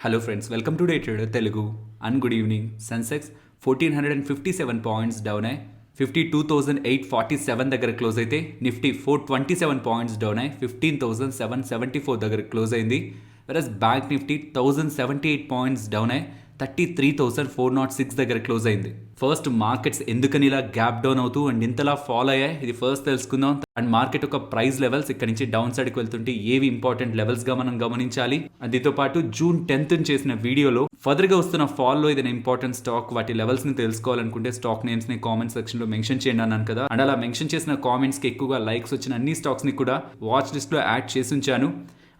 Hello friends, welcome to day trader Telugu and good evening. Sensex 1457 points down అయ్యి 52,847 దగ్గర close అయితే, Nifty 427 points down అయ్యి 15,774 దగ్గర క్లోజ్ అయింది. వెరస్ బ్యాంక్ నిఫ్టీ 1078 పాయింట్స్ డౌన్ అయ్యి 33,406 దగ్గర క్లోజ్ అయింది. ఫస్ట్ మార్కెట్స్ ఎందుకని ఇలా గ్యాప్ డౌన్ అవుతూ అండ్ ఇంతలా ఫాలో అయ్యాయి, ఇది ఫస్ట్ తెలుసుకుందాం. అండ్ మార్కెట్ ఒక ప్రైస్ లెవెల్స్ ఇక్కడ నుంచి డౌన్ సైడ్కి వెళ్తుంటే ఏవి ఇంపార్టెంట్ లెవెల్స్ గా మనం గమనించాలి. దీంతో పాటు జూన్ 10th చేసిన వీడియోలో ఫర్దర్ గా వస్తున్న ఫాల్ లో ఏదైనా ఇంపార్టెంట్ స్టాక్ వాటి లెవెల్స్ ని తెలుసుకోవాలనుకుంటే స్టాక్ నేమ్స్ ని కామెంట్ సెక్షన్ లో మెన్షన్ చేయండి అన్నాను కదా. అండ్ అలా మెన్షన్ చేసిన కామెంట్స్ కి ఎక్కువగా లైక్స్ వచ్చిన అన్ని స్టాక్స్ ని కూడా వాచ్ లిస్ట్ లో యాడ్ చేసి ఉంచాను.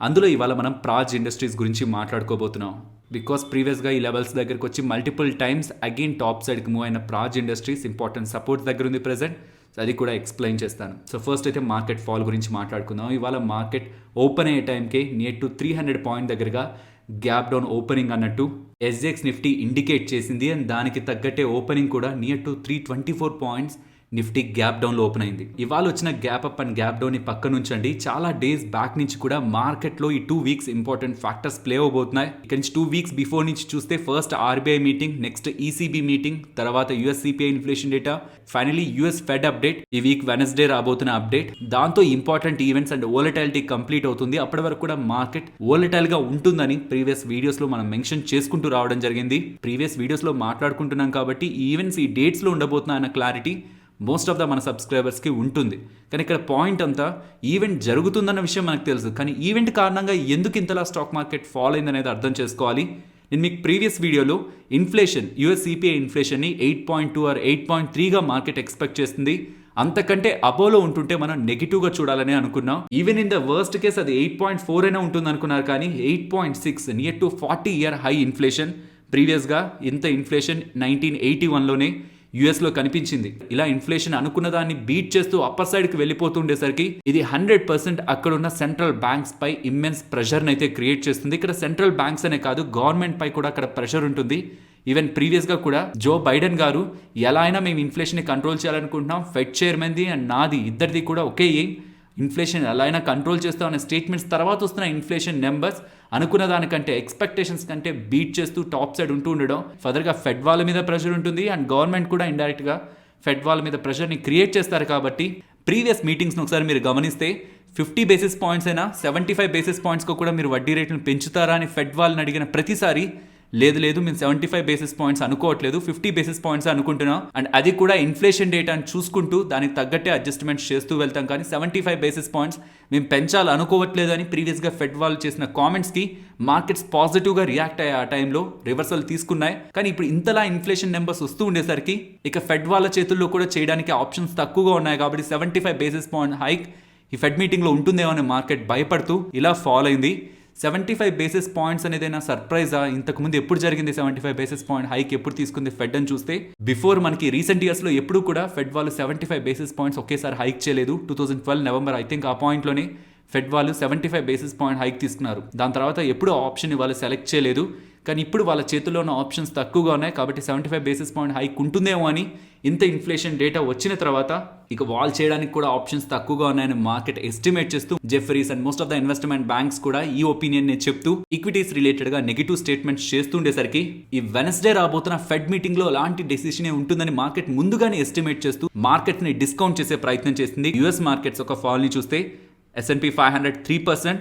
అందులో ఇవాళ మనం ప్రాజ్ ఇండస్ట్రీస్ గురించి మాట్లాడుకోబోతున్నాం. బికాస్ ప్రీవియస్గా ఈ లెవెల్స్ దగ్గరకు వచ్చి మల్టిపుల్ టైమ్స్ అగైన్ టాప్ సైడ్కి మూవ్ అయిన ప్రాజ్ ఇండస్ట్రీస్ ఇంపార్టెంట్ సపోర్ట్స్ దగ్గర ఉంది ప్రెసెంట్. అది కూడా ఎక్స్ప్లెయిన్ చేస్తాను. సో ఫస్ట్ అయితే మార్కెట్ ఫాల్ గురించి మాట్లాడుకుందాం. ఇవాళ మార్కెట్ ఓపెన్ అయ్యే టైంకి నియర్ టు 300 పాయింట్ దగ్గరగా గ్యాప్ డౌన్ ఓపెనింగ్ అన్నట్టు ఎస్జెక్స్ నిఫ్టీ ఇండికేట్ చేసింది. అండ్ దానికి తగ్గట్టే ఓపెనింగ్ కూడా near to 324 points Nifty gap down లో ఓపెన్ అయింది. ఇవాళ వచ్చిన gap up and gap down ని పక్క నుంచండి, చాలా డేస్ బ్యాక్ నుంచి కూడా మార్కెట్ లో ఈ 2 వీక్స్ ఇంపార్టెంట్ ఫ్యాక్టర్స్ ప్లే అవబోతున్నాయి. ఇక్కడ నుంచి 2 వీక్స్ బిఫోర్ నుంచి చూస్తే first RBI meeting, next ECB meeting, తర్వాత US CPI inflation data, finally US Fed update, ఈ వీక్ వెనస్డే రాబోతున్న అప్డేట్. దాంతో important events and volatility complete అవుతుంది. అప్పటి వరకు కూడా మార్కెట్ వోలటైల్ గా ఉంటుందని ప్రీవియస్ వీడియోస్ లో మనం మెన్షన్ చేసుకుంటూ రావడం జరిగింది. ప్రీవియస్ వీడియోస్ లో మాట్లాడుకుంటున్నాం కాబట్టి ఈ ఈవెంట్స్ ఈ డేట్స్ లో ఉండబోతున్నాయి అన్న క్లారిటీ మోస్ట్ ఆఫ్ ద మన సబ్స్క్రైబర్స్కి ఉంటుంది. కానీ ఇక్కడ పాయింట్ అంతా ఈవెంట్ జరుగుతుందన్న విషయం మనకు తెలుసు, కానీ ఈవెంట్ కారణంగా ఎందుకు ఇంతలా స్టాక్ మార్కెట్ ఫాల్ అయింది అనేది అర్థం చేసుకోవాలి. నేను మీకు ప్రీవియస్ వీడియోలో ఇన్ఫ్లేషన్, యుఎస్ సిపిఐ ఇన్ఫ్లేషన్ని 8.2 ఆర్ 8.3గా మార్కెట్ ఎక్స్పెక్ట్ చేస్తుంది. అంతకంటే అపోలో ఉంటుంటే మనం నెగిటివ్గా చూడాలని అనుకున్నాం. Even in the worst case అది 8.4 అయినా ఉంటుంది అనుకున్నారు, కానీ 8.6 near to 40-year high inflation. ప్రీవియస్గా ఇంత ఇన్ఫ్లేషన్ 1981లోనే యుఎస్లో కనిపించింది. ఇలా ఇన్ఫ్లేషన్ అనుకున్న దాన్ని బీట్ చేస్తూ అప్పర్ సైడ్కి వెళ్ళిపోతుండేసరికి ఇది 100% అక్కడున్న సెంట్రల్ బ్యాంక్స్ పై ఇమ్మెన్స్ ప్రెషర్ని అయితే క్రియేట్ చేస్తుంది. ఇక్కడ సెంట్రల్ బ్యాంక్స్ అనే కాదు, గవర్నమెంట్ పై కూడా అక్కడ ప్రెషర్ ఉంటుంది. ఈవెన్ ప్రీవియస్గా కూడా జో బైడెన్ గారు ఎలా అయినా మేము ఇన్ఫ్లేషన్ని కంట్రోల్ చేయాలనుకుంటున్నాం, ఫెడ్ చైర్మన్ది అండ్ నాది ఇద్దరిది కూడా ఒకే ఎయిమ్, ఇన్ఫ్లేషన్ ఎలా అయినా కంట్రోల్ చేస్తాం అనే స్టేట్మెంట్స్ తర్వాత వస్తున్న ఇన్ఫ్లేషన్ నెంబర్స్ అనుకున్న దానికంటే ఎక్స్పెక్టేషన్స్ కంటే బీట్ చేస్తూ టాప్ సైడ్ ఉంటూ ఉండడం. ఫర్దర్గా ఫెడ్ వాళ్ళ మీద ప్రెషర్ ఉంటుంది అండ్ గవర్నమెంట్ కూడా ఇండైరెక్ట్గా ఫెడ్ వాళ్ళ మీద ప్రెషర్ని క్రియేట్ చేస్తారు. కాబట్టి ప్రీవియస్ మీటింగ్స్ని ఒకసారి మీరు గమనిస్తే 50 బేసిస్ పాయింట్స్ అయినా 75 బేసిస్ పాయింట్స్కు కూడా మీరు వడ్డీ రేట్లను పెంచుతారా అని ఫెడ్ వాళ్ళని అడిగిన ప్రతిసారి లేదు మేము 75 బేసిస్ పాయింట్స్ అనుకోవట్లేదు, 50 బేసిస్ పాయింట్స్ అనుకుంటున్నాం. అండ్ అది కూడా ఇన్ఫ్లేషన్ డేటాను చూసుకుంటూ దానికి తగ్గట్టే అడ్జస్ట్మెంట్స్ చేస్తూ వెళ్తాం, కానీ 75 బేసిస్ పాయింట్స్ మేము పెంచాలి అనుకోవట్లేదు అని ప్రీవియస్గా ఫెడ్ వాళ్ళు చేసిన కామెంట్స్కి మార్కెట్స్ పాజిటివ్గా రియాక్ట్ అయ్యే ఆ టైంలో రివర్సల్ తీసుకున్నాయి. కానీ ఇప్పుడు ఇంతలా ఇన్ఫ్లేషన్ నెంబర్స్ వస్తూ ఉండేసరికి ఇక ఫెడ్ వాళ్ళ చేతుల్లో కూడా చేయడానికి ఆప్షన్స్ తక్కువగా ఉన్నాయి. కాబట్టి 75 బేసిస్ పాయింట్ హైక్ ఈ ఫెడ్ మీటింగ్లో ఉంటుందేమో అని మార్కెట్ భయపడుతూ ఇలా ఫాల్ అయింది. 75 బేసిస్ పాయింట్స్ అనేదైనా సర్ప్రైజా? ఇంతకుముందు ఎప్పుడు జరిగింది 75 బేసిస్ పాయింట్ హైక్ ఎప్పుడు తీసుకుంది ఫెడ్ అని చూస్తే బిఫోర్ మనకి రీసెంట్ ఇయర్స్లో ఎప్పుడు కూడా ఫెడ్ వాళ్ళు 75 బేసిస్ పాయింట్స్ ఒకేసారి హైక్ చేయలేదు. 2012 నవంబర్ ఐ థింక్ ఆ పాయింట్లోనే ఫెడ్ వాళ్ళు 75 బేసిస్ పాయింట్ హైక్ తీసుకున్నారు. దాని తర్వాత ఎప్పుడు ఆప్షన్ వాళ్ళు సెలెక్ట్ చేయలేదు. కానీ ఇప్పుడు వాళ్ళ చేతుల్లో ఉన్న ఆప్షన్స్ తక్కువగా ఉన్నాయి కాబట్టి 75 బేసిస్ పాయింట్ హైక్ ఉంటుందేమో అని ఇంత ఇన్ఫ్లేషన్ డేటా వచ్చిన తర్వాత ఇక వాల్ చేయడానికి కూడా ఆప్షన్స్ తక్కువగా ఉన్నాయని మార్కెట్ ఎస్టిమేట్ చేస్తూ Jeffries and most of the investment banks కూడా ఈ ఒపీనియన్ ని చెప్తూ ఈక్విటీస్ రిలేటెడ్ గా నెగిటివ్ స్టేట్మెంట్స్ చేస్తుండేసరికి ఈ వెనస్డే రాబోతున్న ఫెడ్ మీటింగ్ లో అలాంటి డెసిషన్ ఉంటుందని మార్కెట్ ముందుగానే ఎస్టిమేట్ చేస్తూ మార్కెట్ ని డిస్కౌంట్ చేసే ప్రయత్నం చేసింది. యుఎస్ మార్కెట్స్ ఒక ఫాల్ ని చూస్తే S&P 500 3%,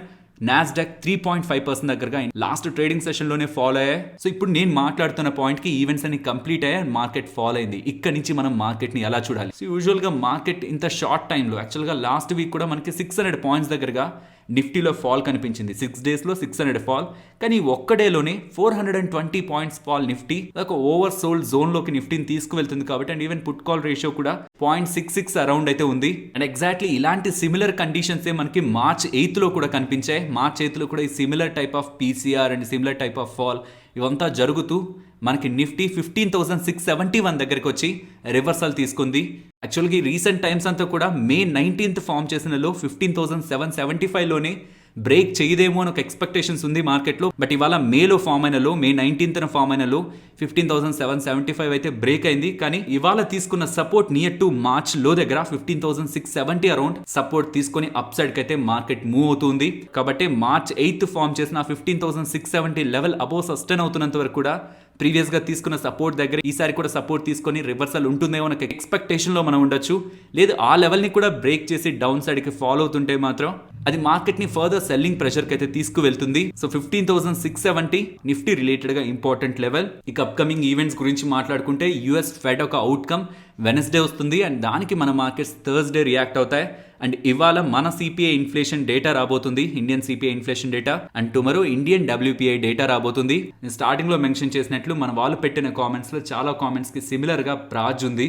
నాస్డాక్ 3.5% దగ్గరగా లాస్ట్ ట్రేడింగ్ సెషన్లోనే ఫాల్ అయ్యాయి. సో ఇప్పుడు నేను మాట్లాడుతున్న పాయింట్కి ఈవెంట్స్ అన్ని కంప్లీట్ అయ్యాయి, మార్కెట్ ఫాల్ అయింది. ఇక్కడ నుంచి మనం మార్కెట్ని ఎలా చూడాలి? సో యూజువల్గా మార్కెట్ ఇంత షార్ట్ టైంలో యాక్చువల్గా లాస్ట్ వీక్ కూడా మనకి 600 పాయింట్స్ దగ్గరగా నిఫ్టీలో ఫాల్ కనిపించింది. 6 డేస్లో 600 ఫాల్, కానీ ఒక్క డేలోనే 420 పాయింట్స్ ఫాల్ నిఫ్టీ ఒక ఓవర్ సోల్డ్ జోన్లోకి నిఫ్టీని తీసుకువెళ్తుంది. కాబట్టి and even put call ratio కూడా 0.66 అరౌండ్ అయితే ఉంది. అండ్ ఎగ్జాక్ట్లీ ఇలాంటి సిమిలర్ కండిషన్స్ మనకి మార్చ్ 8th కూడా కనిపించాయి. మార్చ్ 8th కూడా ఈ similar type of PCR and similar type of fall ఇవంతా జరుగుతూ మనకి నిఫ్టీ 15,671 దగ్గరికి వచ్చి రివర్సల్ తీసుకుంది. యాక్చువల్గా రీసెంట్ టైమ్స్ అంతా కూడా మే 19th ఫామ్ చేసిన లో 15,775లోనే బ్రేక్ చేయదేమో అని ఒక ఎక్స్పెక్టేషన్స్ ఉంది మార్కెట్లో. బట్ ఇవాళ మేలో ఫామ్ అయిన లో, మే 19th ఫామ్ అయిన లో 15,775 అయితే బ్రేక్ అయింది. కానీ ఇవాళ తీసుకున్న సపోర్ట్ నియర్ టు మార్చ్ లో దగ్గర 15,670 అరౌండ్ సపోర్ట్ తీసుకొని అప్ సైడ్ కి అయితే మార్కెట్ మూవ్ అవుతుంది. కాబట్టి మార్చ్ 8th ఫామ్ చేసిన 15,670 లెవెల్ అబోవ్ సస్టైన్ అవుతున్నంత వరకు కూడా ప్రీవియస్ గా తీసుకున్న సపోర్ట్ దగ్గర ఈసారి కూడా సపోర్ట్ తీసుకొని రివర్సల్ ఉంటుందేమో అనే ఎక్స్పెక్టేషన్ లో మనం ఉండొచ్చు. లేదు ఆ లెవెల్ ని కూడా బ్రేక్ చేసి డౌన్ సైడ్ కి ఫాలో అవుతుంటే మాత్రం అది మార్కెట్ ని ఫర్దర్ సెల్లింగ్ ప్రెషర్ కి అయితే తీసుకువెళ్తుంది. సో 15,670 నిఫ్టీ రిలేటెడ్ గా ఇంపార్టెంట్ లెవెల్. ఇక అప్కమింగ్ ఈవెంట్స్ గురించి మాట్లాడుకుంటే యుఎస్ ఫెడ్ ఒక అవుట్కమ్ వెనస్డే వస్తుంది అండ్ దానికి మన మార్కెట్స్ థర్స్డే రియాక్ట్ అవుతాయి. అండ్ ఇవాళ మన సిపిఐ ఇన్ఫ్లేషన్ డేటా రాబోతుంది, Indian CPI inflation data. And tomorrow Indian WPI data రాబోతుంది. స్టార్టింగ్ లో మెన్షన్ చేసినట్లు మన వాళ్ళు పెట్టిన కామెంట్స్ లో చాలా కామెంట్స్ కి సిమిలర్ గా ప్రాజ్ ఉంది.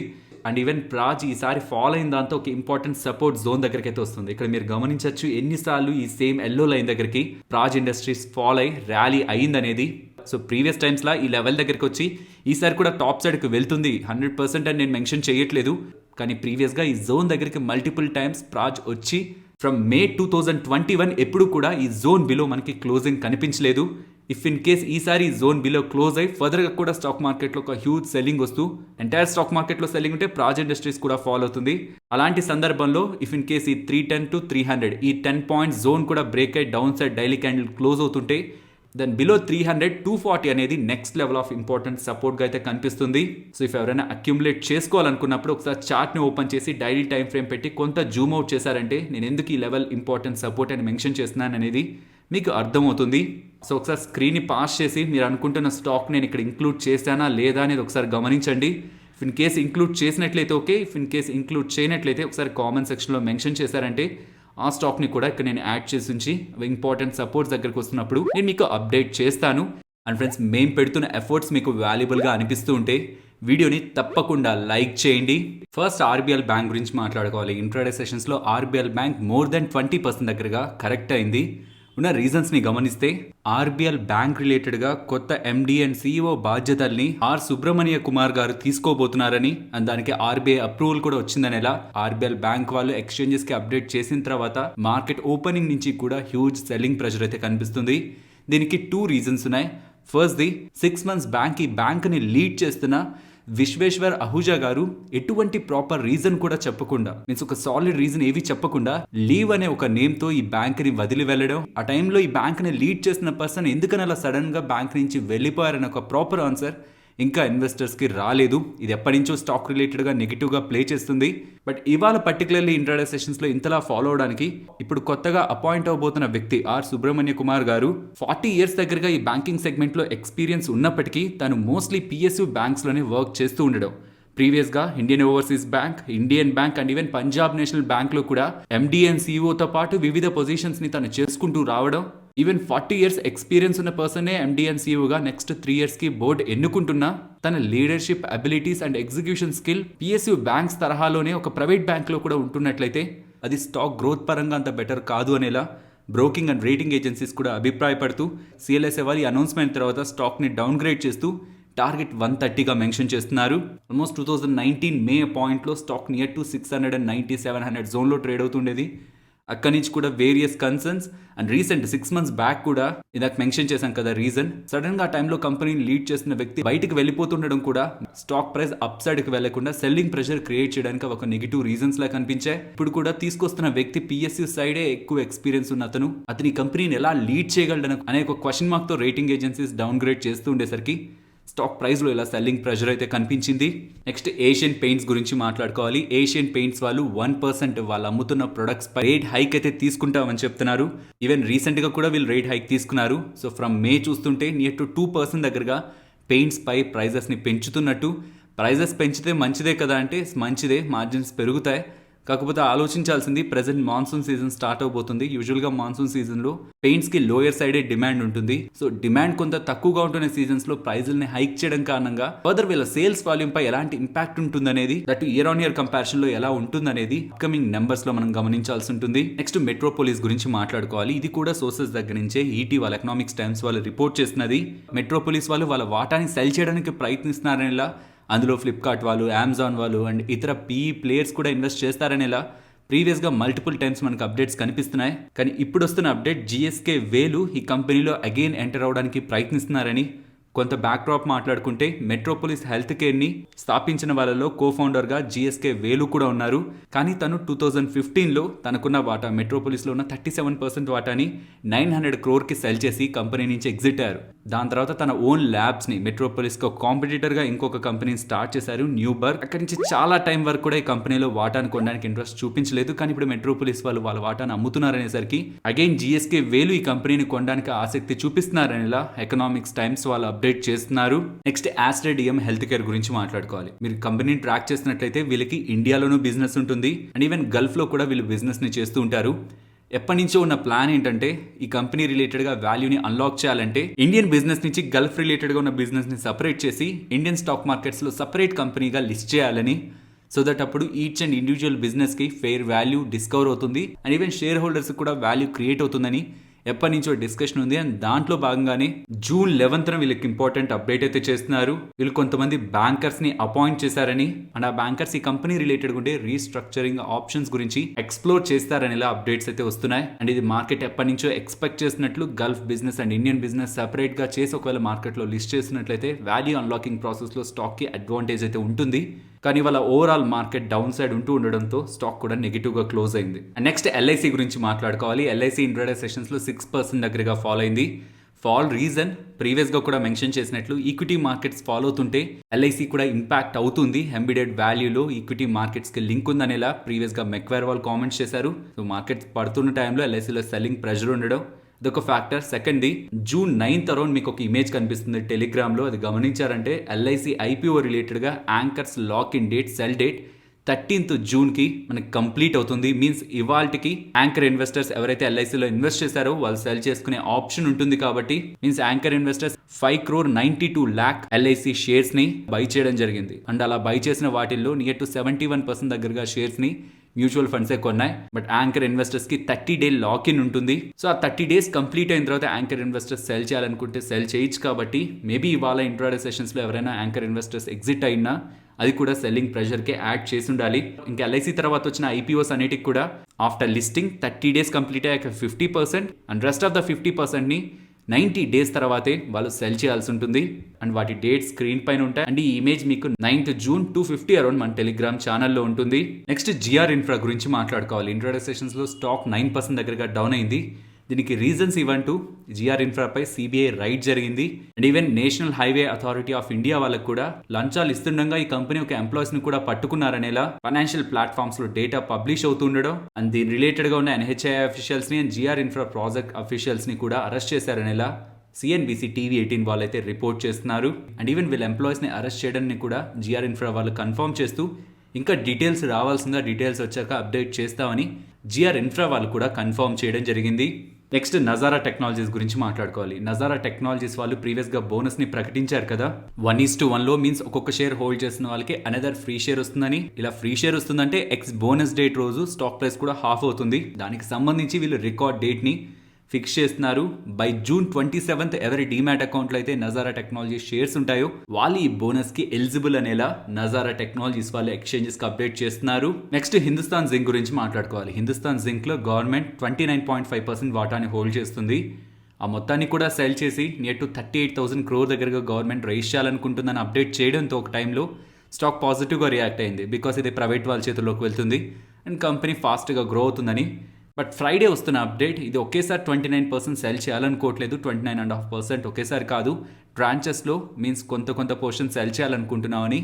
అండ్ ఈవెన్ ప్రాజ్ ఈసారి ఫాలో అయిన దాంతో ఒక ఇంపార్టెంట్ సపోర్ట్ జోన్ దగ్గరికి అయితే వస్తుంది. ఇక్కడ మీరు గమనించవచ్చు ఎన్నిసార్లు ఈ సేమ్ ఎల్లో లైన్ దగ్గరికి ప్రాజ్ ఇండస్ట్రీస్ ఫాలో అయి ర్యాలీ అయిందనేది. సో ప్రీవియస్ టైమ్స్ లా ఈ లెవెల్ దగ్గరికి వచ్చి ఈసారి కూడా టాప్ సైడ్ కి వెళ్తుంది 100% అని నేను మెన్షన్ చేయట్లేదు. కానీ ప్రీవియస్ గా ఈ జోన్ దగ్గరికి మల్టిపుల్ టైమ్స్ ప్రాజ్ వచ్చి ఫ్రమ్ మే 2021 ఎప్పుడు కూడా ఈ జోన్ బిలో మనకి క్లోజింగ్ కనిపించలేదు. ఇఫ్ ఇన్ కేస్ ఈసారి ఈ జోన్ బిలో క్లోజ్ అయ్యి ఫర్దర్ గా కూడా స్టాక్ మార్కెట్ లో ఒక హ్యూజ్ సెల్లింగ్ వస్తూ ఎంటైర్ స్టాక్ మార్కెట్ లో సెల్లింగ్ ఉంటే ప్రాజ్ ఇండస్ట్రీస్ కూడా ఫాలో అవుతుంది. అలాంటి సందర్భంలో ఇఫ్ ఇన్ కేస్ ఈ 310 to 300 ఈ 10 పాయింట్ జోన్ కూడా బ్రేక్ అయ్యి down side daily candle close అవుతుంటే దెన్ బిలో 300 240 అనేది next level of important support గా అయితే కనిపిస్తుంది. సో ఇఫ్ ఎవరైనా అక్యుములేట్ చేసుకోవాలనుకున్నప్పుడు ఒకసారి చార్ట్ ని ఓపెన్ చేసి డైలీ టైం ఫ్రేమ్ పెట్టి కొంత జూమ్ అవుట్ చేశారంటే నేను ఎందుకు ఈ లెవెల్ ఇంపార్టెంట్ సపోర్ట్ అని మెన్షన్ చేస్తున్నాను అనేది మీకు అర్థమవుతుంది. సో ఒకసారి స్క్రీన్ ని పాస్ చేసి మీరు అనుకుంటున్న స్టాక్ నేను ఇక్కడ ఇంక్లూడ్ చేశానా లేదా అనేది ఒకసారి గమనించండి. ఇఫ్ ఇన్ కేస్ ఇంక్లూడ్ చేసినట్లయితే okay, if in case include చేయనట్లయితే ఒకసారి కామెంట్ సెక్షన్లో మెన్షన్ చేశారంటే ఆ స్టాక్ని కూడా ఇక్కడ నేను యాడ్ చేసి ఉంచి ఇంపార్టెంట్ సపోర్ట్స్ దగ్గరకు వస్తున్నప్పుడు నేను మీకు అప్డేట్ చేస్తాను. అండ్ ఫ్రెండ్స్, మేము పెడుతున్న ఎఫర్ట్స్ మీకు వాల్యుబుల్గా అనిపిస్తూ ఉంటే వీడియోని తప్పకుండా లైక్ చేయండి. ఫస్ట్ ఆర్బీఎల్ బ్యాంక్ గురించి మాట్లాడుకోవాలి. ఇంట్రాడే సెషన్స్లో ఆర్బీఎల్ బ్యాంక్ మోర్ దెన్ 20% దగ్గరగా కరెక్ట్ అయింది. ఉన్న రీజన్స్ని గమనిస్తే ఆర్బీఎల్ బ్యాంక్ రిలేటెడ్గా కొత్త ఎండీ అండ్ సిఇఓ బాధ్యతల్ని ఆర్ సుబ్రహ్మణ్య కుమార్ గారు తీసుకోబోతున్నారని అండ్ దానికి ఆర్బీఐ అప్రూవల్ కూడా వచ్చిందని ఎలా ఆర్బీఎల్ బ్యాంక్ వాళ్ళు ఎక్స్చేంజెస్ కి అప్డేట్ చేసిన తర్వాత మార్కెట్ ఓపెనింగ్ నుంచి కూడా హ్యూజ్ సెల్లింగ్ ప్రెషర్ అయితే కనిపిస్తుంది. దీనికి 2 రీజన్స్ ఉన్నాయి. ఫస్ట్ ది 6 months బ్యాంక్ ఈ బ్యాంక్ ని లీడ్ చేస్తున్న విశ్వేశ్వర్ అహూజా గారు ఎటువంటి ప్రాపర్ రీజన్ కూడా చెప్పకుండా, మీన్స్ ఒక సాలిడ్ రీజన్ ఏవి చెప్పకుండా లీవ్ అనే ఒక నేమ్ తో ఈ బ్యాంక్ ని వదిలి వెళ్ళడం, ఆ టైంలో ఈ బ్యాంక్ ని లీడ్ చేసిన పర్సన్ ఎందుకని అలా సడన్ గా బ్యాంక్ నుంచి వెళ్ళిపోయారని ఒక ప్రాపర్ ఆన్సర్ ఇంకా ఇన్వెస్టర్స్కి రాలేదు. ఇది ఎప్పటి నుంచో స్టాక్ రిలేటెడ్గా నెగిటివ్గా ప్లే చేస్తుంది. బట్ ఇవాళ పర్టికులర్లీ ఇంట్రాడే సెషన్స్లో ఇంతలా ఫాలో అవడానికి ఇప్పుడు కొత్తగా అపాయింట్ అవబోతున్న వ్యక్తి ఆర్ సుబ్రహ్మణ్య కుమార్ గారు 40 years దగ్గరగా ఈ బ్యాంకింగ్ సెగ్మెంట్లో ఎక్స్పీరియన్స్ ఉన్నప్పటికీ తను మోస్ట్లీ పిఎస్యు బ్యాంక్స్లోనే వర్క్ చేస్తూ ఉండడం. ప్రీవియస్గా Indian overseas bank, Indian bank and even Punjab national బ్యాంక్లో కూడా ఎండీ అండ్ సిఇఓతో పాటు వివిధ పొజిషన్స్ని తను చేసుకుంటూ రావడం. ఈవెన్ 40 years ఎక్స్పీరియన్స్ ఉన్న పర్సనే ఎండీ అండ్ సిఇఓగా నెక్స్ట్ 3 yearsకి బోర్డు ఎన్నుకుంటున్నా తన leadership abilities and execution skill PSU banks తరహాలోనే ఒక ప్రైవేట్ బ్యాంక్లో కూడా ఉంటున్నట్లయితే అది స్టాక్ గ్రోత్ పరంగా అంత బెటర్ కాదు అనేలా బ్రోకింగ్ అండ్ రేటింగ్ ఏజెన్సీస్ కూడా అభిప్రాయపడుతూ సిఎల్ఎస్ఏ వాళ్ళు ఈ అనౌన్స్మెంట్ తర్వాత స్టాక్ని డౌన్గ్రేడ్ చేస్తూ టార్గెట్ 130గా మెన్షన్ చేస్తున్నారు. ఆల్మోస్ట్ 2019 మే పాయింట్లో స్టాక్ నియర్ టు 690-700 జోన్లో ట్రేడ్ అవుతుండేది. అక్కడి నుంచి కూడా various concerns and recent 6 months back కూడా ఇందాక మెన్షన్ చేశాం కదా రీజన్, సడన్ గా ఆ టైంలో కంపెనీని లీడ్ చేస్తున్న వ్యక్తి బయటకు వెళ్ళిపోతుండడం కూడా స్టాక్ ప్రైస్ అప్ సైడ్ కి వెళ్లకుండా సెల్లింగ్ ప్రెషర్ క్రియేట్ చేయడానికి ఒక నెగిటివ్ రీజన్స్ లా కనిపించాయి. ఇప్పుడు కూడా తీసుకొస్తున్న వ్యక్తి పిఎస్యు సైడే ఎక్కువ ఎక్స్పీరియన్స్ ఉన్న అతని కంపెనీని ఎలా లీడ్ చేయగలడని అనే ఒక క్వశ్చన్ మార్క్ తో రేటింగ్ ఏజెన్సీస్ డౌన్ గ్రేడ్ చేస్తూ ఉండేసరికి స్టాక్ ప్రైస్లో ఇలా సెల్లింగ్ ప్రెషర్ అయితే కనిపించింది. నెక్స్ట్ ఏషియన్ పెయింట్స్ గురించి మాట్లాడుకోవాలి. ఏషియన్ పెయింట్స్ వాళ్ళు 1% వాళ్ళు అమ్ముతున్న ప్రొడక్ట్స్ పై రేట్ హైక్ అయితే తీసుకుంటామని చెప్తున్నారు. ఈవెన్ రీసెంట్గా కూడా వీళ్ళు రేట్ హైక్ తీసుకున్నారు. సో ఫ్రమ్ మే చూస్తుంటే నియర్ టు 2% దగ్గరగా పెయింట్స్ పై ప్రైజెస్ని పెంచుతున్నట్టు. ప్రైజెస్ పెంచితే మంచిదే కదా అంటే మంచిదే, మార్జిన్స్ పెరుగుతాయి. కాకపోతే ఆలోచించాల్సింది ప్రెసెంట్ మాన్సూన్ సీజన్ స్టార్ట్ అవబోతుంది. యూజువల్గా మాన్సూన్ సీజన్లో పెయింట్స్కి లోయర్ సైడే డిమాండ్ ఉంటుంది. సో డిమాండ్ కొంత తక్కువగా ఉంటున్న సీజన్స్లో ప్రైజుల్ని హైక్ చేయడం కారణంగా ఫర్దర్ వీళ్ళ సేల్స్ వాల్యూమ్ పై ఎలాంటి ఇంపాక్ట్ ఉంటుందనేది, దట్ ఇయర్ ఆన్ ఇయర్ కంపారిజన్లో ఎలా ఉంటుందనేది అప్కమింగ్ నెంబర్స్లో మనం గమనించాల్సి ఉంటుంది. నెక్స్ట్ మెట్రోపోలిస్ గురించి మాట్లాడుకోవాలి. ఇది కూడా సోర్సెస్ దగ్గర నుంచే ఈటీ వాళ్ళ ఎకనామిక్స్ టైమ్స్ వాళ్ళు రిపోర్ట్ చేస్తున్నది. మెట్రోపోలిస్ వాళ్ళు వాళ్ళ వాటాని సెల్ చేయడానికి ప్రయత్నిస్తున్నారనేలా, అందులో ఫ్లిప్కార్ట్ వాళ్ళు, అమెజాన్ వాళ్ళు అండ్ ఇతర పీఈ ప్లేయర్స్ కూడా ఇన్వెస్ట్ చేస్తారనేలా ప్రీవియస్ గా మల్టిపుల్ టైమ్స్ మనకు అప్డేట్స్ కనిపిస్తున్నాయి. కానీ ఇప్పుడు వస్తున్న అప్డేట్ GSK వేలు ఈ కంపెనీలో అగైన్ ఎంటర్ అవడానికి ప్రయత్నిస్తున్నారని. కొంత బ్యాక్డ్రాప్ మాట్లాడుకుంటే మెట్రోపోలిస్ హెల్త్ కేర్ని స్థాపించిన వాళ్ళలో కో-ఫౌండర్గా GSK వేలు కూడా ఉన్నారు. కానీ తను 2015లో తనకున్న వాటా మెట్రోపోలిస్లో ఉన్న 37% వాటాని 900 crore సెల్ చేసి కంపెనీ నుంచి ఎగ్జిట్ అయ్యారు. దాని తర్వాత తన ఓన్ ల్యాబ్స్ని మెట్రోపోలిస్కి కాంపిటీటర్గా ఇంకొక కంపెనీని స్టార్ట్ చేశారు, న్యూబర్గ్. అక్కడి నుంచి చాలా టైం వరకు కూడా ఈ కంపెనీలో వాటాను కొనడానికి ఇంట్రెస్ట్ చూపించలేదు. కానీ ఇప్పుడు మెట్రోపోలిస్ వాళ్ళు వాళ్ళ వాటాను అమ్ముతున్నారనేసరికి అగైన్ GSK వేలు ఈ కంపెనీని కొనడానికి ఆసక్తి చూపిస్తున్నారనేలా ఎకనామిక్స్ టైమ్స్ వాళ్ళు అప్డేట్ చేస్తున్నారు. నెక్స్ట్ ఆస్ట్రా DM హెల్త్ కేర్ గురించి మాట్లాడుకోవాలి. మీరు కంపెనీని ట్రాక్ చేసినట్లయితే వీళ్ళకి ఇండియాలోనూ బిజినెస్ ఉంటుంది అండ్ ఈవెన్ గల్ఫ్లో కూడా వీళ్ళు బిజినెస్ని చేస్తూ ఉంటారు. ఎప్పటి నుంచో ఉన్న ప్లాన్ ఏంటంటే ఈ కంపెనీ రిలేటెడ్గా వాల్యూని అన్లాక్ చేయాలంటే ఇండియన్ బిజినెస్ నుంచి గల్ఫ్ రిలేటెడ్గా ఉన్న బిజినెస్ని సపరేట్ చేసి ఇండియన్ స్టాక్ మార్కెట్స్లో సపరేట్ కంపెనీగా లిస్ట్ చేయాలని. సో దట్ అప్పుడు ఈచ్ అండ్ ఇండివిజువల్ బిజినెస్కి ఫెయిర్ వాల్యూ డిస్కవర్ అవుతుంది అండ్ ఈవెన్ షేర్ హోల్డర్స్ కూడా వాల్యూ క్రియేట్ అవుతుందని ఎప్పటి నుంచో డిస్కషన్ ఉంది. అండ్ దాంట్లో భాగంగానే June 11th వీళ్ళకి ఇంపార్టెంట్ అప్డేట్ అయితే చేస్తున్నారు. వీళ్ళు కొంతమంది బ్యాంకర్స్ ని అపాయింట్ చేశారని అండ్ ఆ బ్యాంకర్స్ ఈ కంపెనీ రిలేటెడ్ ఉండే రీస్ట్రక్చరింగ్ ఆప్షన్స్ గురించి ఎక్స్ప్లోర్ చేస్తారని ఇలా అప్డేట్స్ అయితే వస్తున్నాయి. అండ్ ఇది మార్కెట్ ఎప్పటి నుంచో ఎక్స్పెక్ట్ చేసినట్లు Gulf business and Indian business separate గా చేసి ఒకవేళ మార్కెట్ లో లిస్ట్ చేసినట్లయితే వాల్యూ అన్లాకింగ్ ప్రాసెస్ లో స్టాక్ కి అడ్వాంటేజ్ అయితే ఉంటుంది. కానీ వాళ్ళ ఓవరాల్ మార్కెట్ డౌన్ సైడ్ ఉంటూ ఉండడంతో స్టాక్ కూడా నెగిటివ్గా క్లోజ్ అయింది. అండ్ నెక్స్ట్ LIC గురించి మాట్లాడుకోవాలి. LIC ఇంట్రాడే సెషన్స్లో 6% దగ్గరగా ఫాల్ అయింది. ఫాల్ రీజన్ ప్రీవియస్గా కూడా మెన్షన్ చేసినట్లు ఈక్విటీ మార్కెట్స్ ఫాలో అవుతుంటే LIC కూడా ఇంపాక్ట్ అవుతుంది. ఎంబెడెడ్ వాల్యూలో ఈక్విటీ మార్కెట్స్కి లింక్ ఉందనేలా ప్రీవియస్గా మెక్వేర్ వాళ్ళు కామెంట్స్ చేశారు. సో మార్కెట్స్ పడుతున్న టైంలో LICలో సెల్లింగ్ ప్రెషర్ ఉండడం ఇదొక ఫ్యాక్టర్. సెకండ్ది June 9th అరౌండ్ మీకు ఒక ఇమేజ్ కనిపిస్తుంది టెలిగ్రామ్లో. అది గమనించారంటే LIC IPO రిలేటెడ్గా anchors lock in date sell date 13th Juneకి మనకి కంప్లీట్ అవుతుంది. మీన్స్ ఇవాల్టికి యాంకర్ ఇన్వెస్టర్స్ ఎవరైతే LICలో ఇన్వెస్ట్ చేశారో వాళ్ళు సెల్ చేసుకునే ఆప్షన్ ఉంటుంది. కాబట్టి means anchor investors 5.92 crore LIC షేర్స్ని బై చేయడం జరిగింది. అండ్ అలా బై చేసిన వాటిల్లో నియర్ టు 71% దగ్గరగా షేర్స్ని మ్యూచువల్ ఫండ్సే కొన్నాయి. బట్ యాంకర్ ఇన్వెస్టర్స్ కి 30 day లాక్ ఇన్ ఉంటుంది. సో ఆ 30 days కంప్లీట్ అయిన తర్వాత యాంకర్ ఇన్వెస్టర్స్ సెల్ చేయాలనుకుంటే సెల్ చేయొచ్చు. కాబట్టి మేబీ ఇవాళ ఇంట్రాడే సెషన్స్ లో ఎవరైనా యాంకర్ ఇన్వెస్టర్స్ ఎగ్జిట్ అయినా అది కూడా సెల్లింగ్ ప్రెషర్కే యాడ్ చేసి ఉండాలి. ఇంకా LIC తర్వాత వచ్చిన IPOs అన్నిటికి కూడా ఆఫ్టర్ లిస్టింగ్ 30 days కంప్లీట్ అయ్యాక 50% అండ్ రెస్ట్ ఆఫ్ ద 50%ని 90 days తర్వాతే వాళ్ళు సెల్ చేయాల్సి ఉంటుంది. అండ్ వాటి డేట్ స్క్రీన్ పైన ఉంటాయి. అండ్ ఈ ఇమేజ్ మీకు 9th June 2:50 అరౌండ్ మన టెలిగ్రామ్ ఛానల్లో ఉంటుంది. నెక్స్ట్ GR ఇన్ఫ్రా గురించి మాట్లాడుకోవాలి. ఇంట్రాడే సెషన్స్ లో స్టాక్ 9% దగ్గరగా డౌన్ అయింది. దీనికి రీజన్స్ ఇవ్వంటూ GR ఇన్ఫ్రాపై CBI రైడ్ జరిగింది. And even national highway authority of India వాళ్ళకు కూడా లంచాలు ఇస్తుండగా ఈ కంపెనీ ఒక ఎంప్లాయీస్ ని కూడా పట్టుకున్నారనేలా ఫైనాన్షియల్ ప్లాట్ఫామ్స్ లో డేటా పబ్లిష్ అవుతుండడం అండ్ దీని రిలేటెడ్ గా ఉన్న NHAI అఫీషియల్స్ ని and GR infra project officials ని కూడా అరెస్ట్ చేశారనేలా CNBC TV18 వాళ్ళైతే రిపోర్ట్ చేస్తున్నారు. అండ్ ఈవెన్ వీళ్ళ ఎంప్లాయీస్ ని అరెస్ట్ చేయడాన్ని కూడా GR ఇన్ఫ్రా వాళ్ళు కన్ఫర్మ్ చేస్తూ ఇంకా డీటెయిల్స్ రావాల్సిందా, డీటెయిల్స్ వచ్చాక అప్డేట్ చేస్తామని GR ఇన్ఫ్రా వాళ్ళు కూడా కన్ఫర్మ్ చేయడం జరిగింది. నెక్స్ట్ నజారా టెక్నాలజీస్ గురించి మాట్లాడుకోవాలి. నజారా టెక్నాలజీస్ వాళ్ళు ప్రీవియస్గా బోనస్ని ప్రకటించారు కదా. 1:1లో మీన్స్ ఒక్కొక్క షేర్ హోల్డ్ చేసిన వాళ్ళకి అనదర్ ఫ్రీ షేర్ వస్తుందని. ఇలా ఫ్రీ షేర్ వస్తుందంటే ఎక్స్ బోనస్ డేట్ రోజు స్టాక్ ప్రైస్ కూడా హాఫ్ అవుతుంది. దానికి సంబంధించి వీళ్ళు రికార్డ్ డేట్ని ఫిక్స్ చేస్తున్నారు. బై June 27th ఎవరి డీమ్యాట్ అకౌంట్లో అయితే నజారా టెక్నాలజీ షేర్స్ ఉంటాయో వాళ్ళు ఈ బోనస్ కి ఎలిజిబుల్ అనేలా నజారా టెక్నాలజీస్ వాళ్ళు ఎక్స్చేంజెస్ కి అప్డేట్ చేస్తున్నారు. నెక్స్ట్ హిందుస్థాన్ జింక్ గురించి మాట్లాడుకోవాలి. హిందుస్థాన్ జింక్ లో గవర్నమెంట్ 29.5% వాటాని హోల్డ్ చేస్తుంది. ఆ మొత్తాన్ని కూడా సెల్ చేసి నియర్ టు 38,000 crore దగ్గరగా గవర్నమెంట్ రైజ్ చేయాలనుకుంటుందని అప్డేట్ చేయడంతో ఒక టైంలో స్టాక్ పాజిటివ్గా రియాక్ట్ అయింది. బికాస్ ఇది ప్రైవేట్ వాళ్ళ చేతుల్లోకి వెళ్తుంది అండ్ కంపెనీ ఫాస్ట్గా గ్రో అవుతుందని. బట్ ఫ్రైడే వస్తున్న అప్డేట్ ఇది ఒకేసారి 29% సెల్ చేయాలనుకోవట్లేదు. 29.5% ఒకేసారి కాదు, ట్రాంచెస్లో మీన్స్ కొంత పోర్షన్ సెల్ చేయాలనుకుంటున్నామని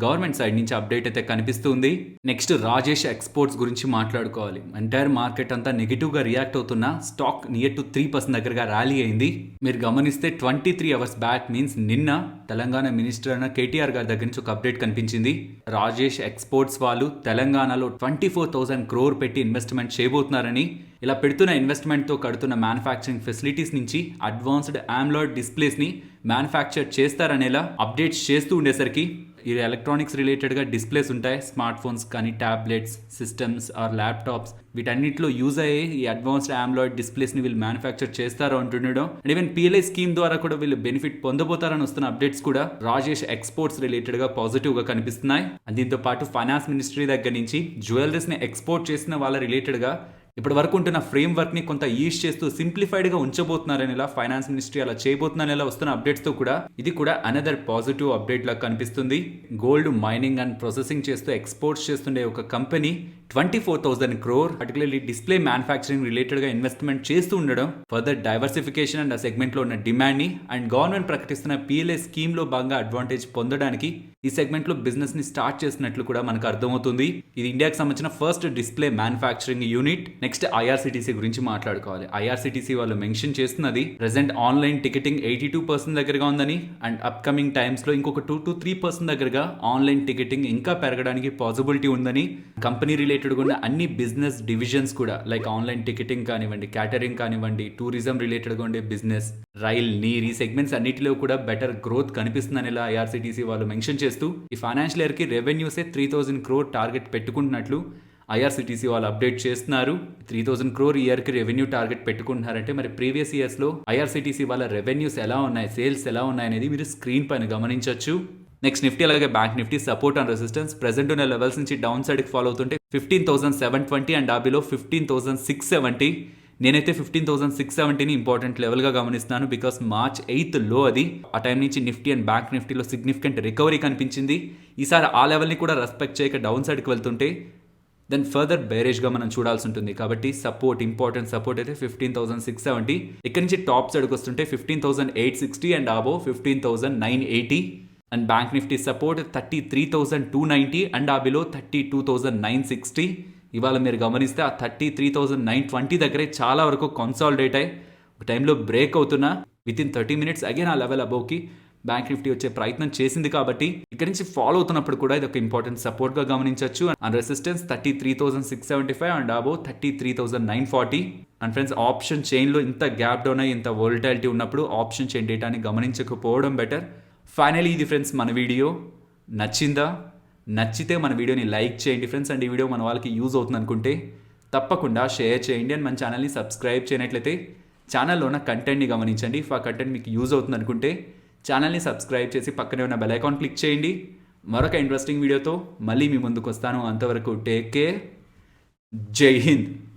గవర్నమెంట్ సైడ్ నుంచి అప్డేట్ అయితే కనిపిస్తుంది. నెక్స్ట్ రాజేష్ ఎక్స్పోర్ట్స్ గురించి మాట్లాడుకోవాలి. ఎంటైర్ మార్కెట్ అంతా నెగిటివ్గా రియాక్ట్ అవుతున్న స్టాక్ నియర్ టు 3% దగ్గరగా ర్యాలీ అయింది. మీరు గమనిస్తే 23 hours బ్యాక్ మీన్స్ నిన్న తెలంగాణ మినిస్టర్ అయిన KTR గారి దగ్గర నుంచి ఒక అప్డేట్ కనిపించింది. రాజేష్ ఎక్స్పోర్ట్స్ వాళ్ళు తెలంగాణలో 24,000 crore పెట్టి ఇన్వెస్ట్మెంట్ చేయబోతున్నారని. ఇలా పెడుతున్న ఇన్వెస్ట్మెంట్తో కడుతున్న మ్యానుఫ్యాక్చరింగ్ ఫెసిలిటీస్ నుంచి అడ్వాన్స్డ్ AMOLED డిస్ప్లేస్ని మ్యానుఫ్యాక్చర్ చేస్తారనేలా అప్డేట్స్ చేస్తూ ఉండేసరికి ఈ ఎలక్ట్రానిక్స్ రిలేటెడ్గా డిస్ప్లేస్ ఉంటాయి, స్మార్ట్ ఫోన్స్ కానీ ట్యాబ్లెట్స్, సిస్టమ్స్ ఆర్ ల్యాప్టాప్స్, వీటన్నిటిలో యూజ్ అయ్యే ఈ అడ్వాన్స్డ్ ఆమ్లాయిడ్ డిస్ప్లేస్ని వీళ్ళు మ్యానుఫ్యాక్చర్ చేస్తారో అంటుండడం. అండ్ ఈవెన్ పిఎల్ఐ స్కీమ్ ద్వారా కూడా వీళ్ళు బెనిఫిట్ పొందబోతారని వస్తున్న అప్డేట్స్ కూడా రాజేష్ ఎక్స్పోర్ట్స్ రిలేటెడ్గా పాజిటివ్గా కనిపిస్తున్నాయి. అండ్ దీంతో పాటు ఫైనాన్స్ మినిస్ట్రీ దగ్గర నుంచి జ్యువెలరీస్ని ఎక్స్పోర్ట్ చేసిన వాళ్ళ రిలేటెడ్గా ఇప్పటి వరకు ఉంటున్న ఫ్రేమ్ వర్క్ని కొంత ఈజ్ చేస్తూ సింప్లిఫైడ్గా ఉంచబోతున్నారని ఇలా ఫైనాన్స్ మినిస్ట్రీ అలా చేయబోతున్నారని ఇలా వస్తున్న అప్డేట్స్తో కూడా ఇది కూడా అనదర్ పాజిటివ్ అప్డేట్ లాగా కనిపిస్తుంది. గోల్డ్ మైనింగ్ అండ్ ప్రాసెసింగ్ చేస్తూ ఎక్స్పోర్ట్స్ చేస్తుండే ఒక company 24,000 crore particularly display manufacturing రిలేటెడ్గా ఇన్వెస్ట్మెంట్ చేస్తూ ఉండడం ఫర్దర్ డైవర్సిఫికేషన్ అండ్ ఆ సెగ్మెంట్లో ఉన్న డిమాండ్ని అండ్ గవర్నమెంట్ ప్రకటిస్తున్న పిఎల్ఐ స్కీమ్లో భాగంగా అడ్వాంటేజ్ పొందడానికి ఈ సెగ్మెంట్లో బిజినెస్ని స్టార్ట్ చేసినట్లు కూడా మనకు అర్థమవుతుంది. ఇది ఇండియాకి సంబంధించిన first display manufacturing unit. Next IRCTC గురించి మాట్లాడుకోవాలి. ఐఆర్సిటీసీ వాళ్ళు మెన్షన్ చేస్తున్నది ప్రెసెంట్ ఆన్లైన్ టికెటింగ్ 82% దగ్గరగా ఉందని అండ్ అప్కమింగ్ టైమ్స్లో ఇంకొక 2 to 3% దగ్గరగా ఆన్లైన్ టికెటింగ్ ఇంకా పెరగడానికి పాసిబిలిటీ ఉందని కంపెనీ రిలేటెడ్ ఉన్న అన్ని బిజినెస్ డివిజన్స్ కూడా లైక్ ఆన్లైన్ టికెటింగ్ కానివ్వండి, క్యాటరింగ్ కానివ్వండి, టూరిజం రిలేటెడ్గా ఉండే బిజినెస్, రైల్, నీర్, ఈ సెగ్మెంట్స్ అన్నిటిలో కూడా బెటర్ గ్రోత్ కనిపిస్తుందని ఇలా ఐఆర్సిటీసీ వాళ్ళు మెన్షన్ చేస్తూ ఈ ఫైనాన్షియల్ ఇయర్కి రెవెన్యూసే 3,000 crore టార్గెట్ పెట్టుకుంటున్నట్లు ఐఆర్సిటీసీ వాళ్ళు అప్డేట్ చేస్తున్నారు. 3,000 crore ఇయర్కి రెవెన్యూ టార్గెట్ పెట్టుకుంటున్నారంటే మరి ప్రీవియస్ ఇయర్స్లో ఐఆర్సిటీసీ వాళ్ళ రెవెన్యూస్ ఎలా ఉన్నాయి, సేల్స్ ఎలా ఉన్నాయి అనేది మీరు స్క్రీన్ పైన గమనించవచ్చు. నెక్స్ట్ నిఫ్టీ అలాగే bank Nifty support and resistance present ఉన్న లెవెల్స్ నుంచి డౌన్ సైడ్కి ఫాలో అవుతుంటే 15,720 అండ్ ఆబిలో 15,670. నేనైతే 15,670ని ఇంపార్టెంట్ లెవెల్గా గమనిస్తున్నాను బికాస్ March 8th లో అది. ఆ టైం నుంచి నిఫ్టీ అండ్ బ్యాంక్ నిఫ్టీలో సిగ్నిఫికెంట్ రికవరీ కనిపించింది. ఈసారి ఆ లెవెల్ని కూడా రెస్పెక్ట్ చేయక డౌన్ సైడ్కి వెళ్తుంటే దెన్ ఫర్దర్ బేరేజ్గా మనం చూడాల్సి ఉంటుంది. కాబట్టి సపోర్ట్, ఇంపార్టెంట్ సపోర్ట్ అయితే 15,670. ఇక్కడ నుంచి టాప్ సైడ్కి వస్తుంటే 15,860 and above 15,980. And bank Nifty support 33,290 and ఆ బిలో 32,960. ఇవాళ మీరు గమనిస్తే ఆ 33,920 దగ్గరే చాలా వరకు కన్సాలిడేట్ అయ్యి ఒక టైంలో బ్రేక్ అవుతున్నా వితిన్ 30 minutes అగైన్ ఆ లెవెల్ అబోవ్కి బ్యాంక్ నిఫ్టీ వచ్చే ప్రయత్నం చేసింది. కాబట్టి ఇక్కడ నుంచి ఫాలో అవుతున్నప్పుడు కూడా ఇది ఒక ఇంపార్టెంట్ సపోర్ట్గా గమనించవచ్చు. And resistance 33,675 and above 33,940. And friends, option చైన్లో ఇంత గ్యాప్ డౌన్ అయ్యి ఇంత వోల్టాలిటీ ఉన్నప్పుడు ఆప్షన్ చైన్ డేటాని గమనించకపోవడం బెటర్. ఫైనలీ ఇది ఫ్రెండ్స్ మన వీడియో. నచ్చిందా? నచ్చితే మన వీడియోని లైక్ చేయండి ఫ్రెండ్స్. అండ్ ఈ వీడియో మన వాళ్ళకి యూజ్ అవుతుంది అనుకుంటే తప్పకుండా షేర్ చేయండి. అండ్ మన ఛానల్ని సబ్స్క్రైబ్ చేయనట్లయితే ఛానల్లో ఉన్న కంటెంట్ని గమనించండి. ఇఫ్ ఆ కంటెంట్ మీకు యూజ్ అవుతుంది అనుకుంటే ఛానల్ని సబ్స్క్రైబ్ చేసి పక్కనే ఉన్న బెల్ ఐకాన్ క్లిక్ చేయండి. మరొక ఇంట్రెస్టింగ్ వీడియోతో మళ్ళీ మీ ముందుకు వస్తాను. అంతవరకు టేక్ కేర్. జై హింద్.